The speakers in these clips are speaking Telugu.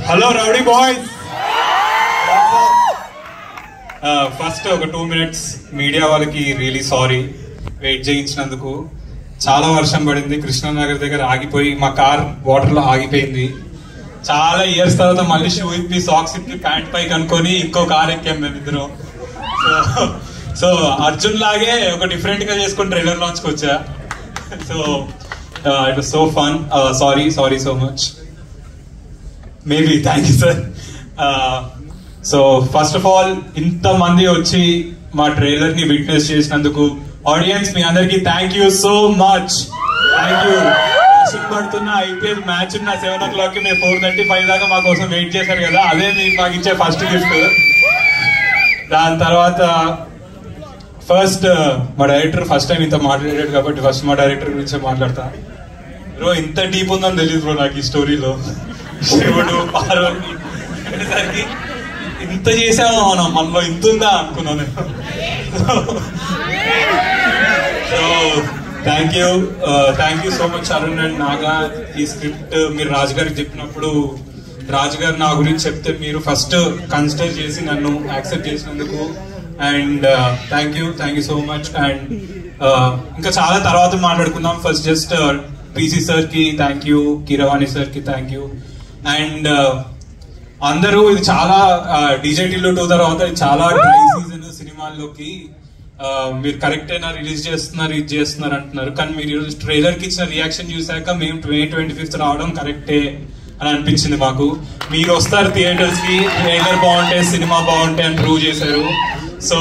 Hello rowdy boys. ఫస్ట్ ఒక 2 minutes మీడియా వాళ్ళకి రియలీ సారీ వెయిట్ చేయించినందుకు. చాలా వర్షం పడింది, కృష్ణానగర్ దగ్గర ఆగిపోయి మా కార్ వాటర్ లో ఆగిపోయింది. చాలా ఇయర్స్ తర్వాత మళ్ళీ షూ ఇప్పి సాక్స్ ఇప్పి ప్యాంట్ పైకి అనుకొని ఇంకో కార్ ఎక్కాం మేము ఇద్దరం. సో అర్జున్ లాగే ఒక డిఫరెంట్ గా చేసుకుని ట్రైలర్ లాంచ్ కి వచ్చా. So it was so fun. Sorry so much. Maybe thank you sir. So first of all ఇంతమంది వచ్చి మా ట్రైలర్ ని విట్నెస్ చేసినందుకు ఆడియన్స్ మీ అందరికి thank you so much. Thank you. పడుతున్న ఐపీఎల్ మ్యాచ్ ఉన్న 7 o'clock కి మీరు 4:35 దాకా మా కోసం వెయిట్ చేశారు కదా, అదే మీకు మాకు ఇచ్చే ఫస్ట్ గిఫ్ట్. దాని తర్వాత ఫస్ట్ మా డైరెక్టర్ ఫస్ట్ టైం ఇంత మాట్లాడాడు కాబట్టి ఫస్ట్ మా డైరెక్టర్ గురించే మాట్లాడతా. బ్రో ఇంత డీప్ ఉందని తెలియదు బ్రో నాకు ఈ స్టోరీలో. శివుడు పార్వతి అనేసరికి ఇంత చేసాము మనం, మనలో ఇంత ఉందా అనుకున్నాను. So thank you so much Arun and Naga. ఈ స్క్రిప్ట్ మీరు రాజు గారికి చెప్పినప్పుడు రాజు గారు నా గురించి చెప్తే మీరు ఫస్ట్ కన్సిడర్ చేసి నన్ను యాక్సెప్ట్ చేసినందుకు and thank you so much. And ఇంకా చాలా తర్వాత మాట్లాడుకుందాం. ఫస్ట్ జస్ట్ పీసీ సార్ కి థ్యాంక్ యూ, కీరవాణి సార్ కి థ్యాంక్ యూ. అండ్ అందరూ ఇది చాలా డీజేటీలో 2 తర్వాత ఇది చాలా డ్రై సీజన్ సినిమాల్లోకి. మీరు కరెక్ట్ అయినా రిలీజ్ చేస్తున్నారు, ఇది చేస్తున్నారు అంటున్నారు, కానీ మీరు ఈరోజు ట్రైలర్ కి ఇచ్చిన రియాక్షన్ చూసాక మేము May 25th రావడం కరెక్టే అని అనిపించింది మాకు. మీరు వస్తారు థియేటర్స్ కి, ట్రైలర్ బాగుంటే సినిమా బాగుంటే అని ప్రూవ్ చేశారు. సో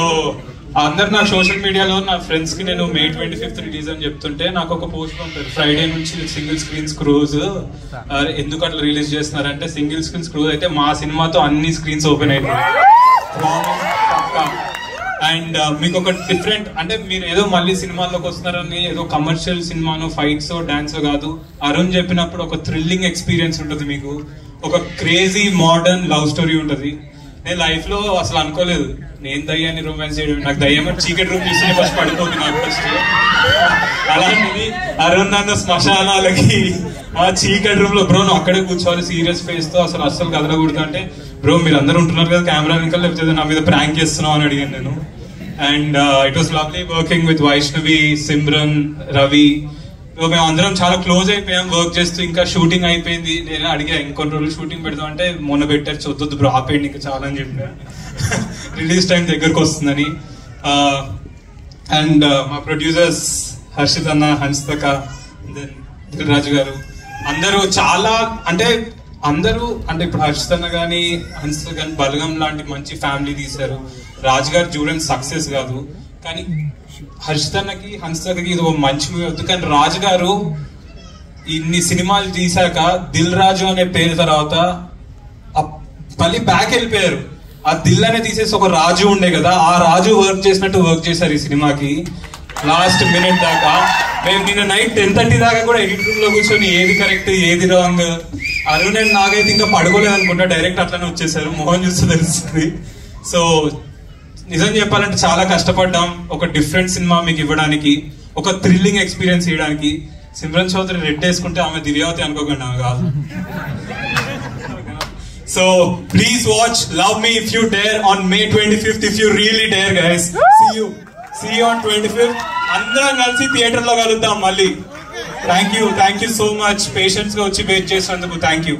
అందరు నాకు సోషల్ మీడియాలో నా ఫ్రెండ్స్ కి నేను May 25th రిలీజ్ అని చెప్తుంటే నాకు ఒక పోస్ట్ పంపారు, ఫ్రైడే నుంచి సింగిల్ స్క్రీన్ స్క్రూజ్ ఎందుకు అట్లా రిలీజ్ చేస్తున్నారంటే సింగిల్ స్క్రీన్ స్క్రూజ్ అయితే మా సినిమాతో అన్ని స్క్రీన్స్ ఓపెన్ అయినాయి. అండ్ మీకు ఒక డిఫరెంట్ అంటే మీరు ఏదో మళ్ళీ సినిమాల్లోకి వస్తున్నారని ఏదో కమర్షియల్ సినిమానో ఫైట్స్ డాన్స్ కాదు. అరుణ్ చెప్పినప్పుడు ఒక థ్రిల్లింగ్ ఎక్స్పీరియన్స్ ఉంటుంది, మీకు ఒక క్రేజీ మోడర్న్ లవ్ స్టోరీ ఉంటుంది. నేను లైఫ్ లో అసలు అనుకోలేదు నేను దయ్యాన్ని రొమాన్స్ చేయడం. నాకు దయ్యం చీకటి రూమ్ చూస్తే ఫస్ట్ పడిపోతుంది నాకు ఫస్ట్. అలాంటిది అరుణ్ నన్ను శ్మశానాలకి ఆ చీకటి రూమ్ లో బ్రో నువ్వు అక్కడే కూర్చోవాలి సీరియస్ ఫేస్ తో అసలు కదలకూడదు అంటే బ్రో మీరు అందరూ ఉంటున్నారు కదా కెమెరా వెనక, లేకపోతే నా మీద ప్రాంక్ చేస్తున్నావు అని అడిగాను నేను. And it was lovely working with Vaishnavi, Simran, Ravi. మేము అందరం చాలా క్లోజ్ అయిపోయాం వర్క్ చేస్తూ. ఇంకా షూటింగ్ అయిపోయింది, నేను అడిగా ఇంకొన్ని రోజులు షూటింగ్ పెడదాం అంటే మొన్న పెట్టారు చూద్దు బ్రో ఆపేయండి ఇంకా చాలా అని చెప్పిన, రిలీజ్ టైం దగ్గరకు వస్తుందని. అండ్ మా ప్రొడ్యూసర్స్ హర్షిత్ అన్న, హన్స్తక, దెన్ దిల్ రాజు గారు అందరూ చాలా అంటే ఇప్పుడు హర్షిత్ అన్న కానీ హన్స్తక కానీ బలగం లాంటి మంచి ఫ్యామిలీ తీశారు. రాజు గారు చూడండి సక్సెస్ కాదు కానీ హర్షిత్ అన్నకి హన్స్తకి ఇది ఒక మంచి మూవీ అవుతుంది. కానీ రాజు గారు ఇన్ని సినిమాలు తీసాక దిల్ రాజు అనే పేరు తర్వాత మళ్ళీ బ్యాక్ వెళ్ళిపోయారు. ఆ దిల్ అనే తీసేసి ఒక రాజు ఉండే కదా, ఆ రాజు వర్క్ చేసినట్టు వర్క్ చేశారు ఈ సినిమాకి లాస్ట్ మినిట్ దాకా. మేము నిన్న నైట్ 10:30 దాకా కూడా ఎడిట్ రూమ్ లో కూర్చొని ఏది కరెక్ట్ ఏది రాంగ్. అరుణ్ అండ్ నాగైతే ఇంకా పడుకోలేదు అనుకుంటా, డైరెక్ట్ అట్లనే వచ్చేసారు, మోహన్ చూస్తే తెలుస్తుంది. సో నిజం చెప్పాలంటే చాలా కష్టపడ్డాం ఒక డిఫరెంట్ సినిమా మీకు ఇవ్వడానికి, ఒక థ్రిల్లింగ్ ఎక్స్పీరియన్స్ ఇవ్వడానికి. సిమ్రన్ చౌదరి రెడ్ వేసుకుంటే ఆమె దివ్యావతి అనుకోకండి, ఆమె కాదు. So please watch love me if you dare on May 25th if you really dare guys. See you on 25th. అందరం కలిసి థియేటర్ లో కలుద్దాం మళ్ళీ. Thank you so much patience గా వచ్చి వెయిట్ చేసినందుకు థ్యాంక్ యూ.